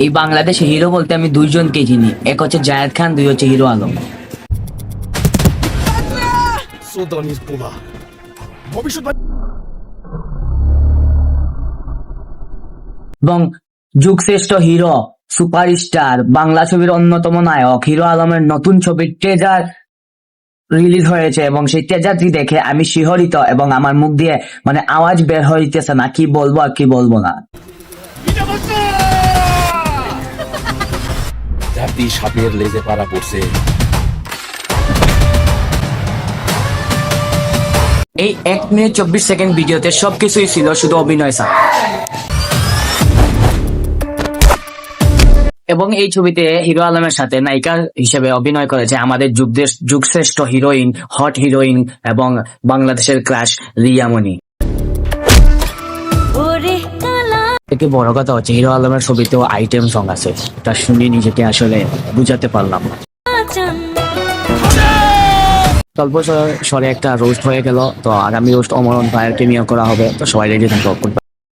এই বাংলাদেশে হিরো বলতে আমি দুইজনকে চিনি, এক হচ্ছে জায়েদ খান, দুই হচ্ছে হিরো আলম। এবং যুগশ্রেষ্ঠ হিরো, সুপারস্টার, বাংলা ছবির অন্যতম নায়ক হিরো আলমের নতুন ছবির ট্রেজার রিলিজ হয়েছে এবং সেই ট্রেজারটি দেখে আমি শিহরিত এবং আমার মুখ দিয়ে মানে আওয়াজ বের হইতেছে না কি বলবো আর কি বলবো না। জাতি সাপের লেজে পাড়া পড়ছে। এই 1 মিনিট 24 সেকেন্ড ভিডিওতে সবকিছুই ছিল, শুধু অভিনয় ছাড়া। এবং এই ছবিতে হিরো আলমের সাথে নায়িকা হিসেবে অভিনয় করেছে আমাদের যুগশ্রেষ্ঠ হিরোইন, হট হিরোইন এবং বাংলাদেশের ক্রাশ রিয়ামণি। থেকে বড় কথা হচ্ছে হিরো আলমের ছবিতেও আইটেম সং আছে, তা শুনে নিজেকে আসলে বুঝাতে পারলাম না। স্বল্প স্বরে একটা রোস্ট হয়ে গেল, তো আগামী রোস্ট অমরণ ভাইয়ের কেমিও করা হবে, তো সবাই রেডি থাকো।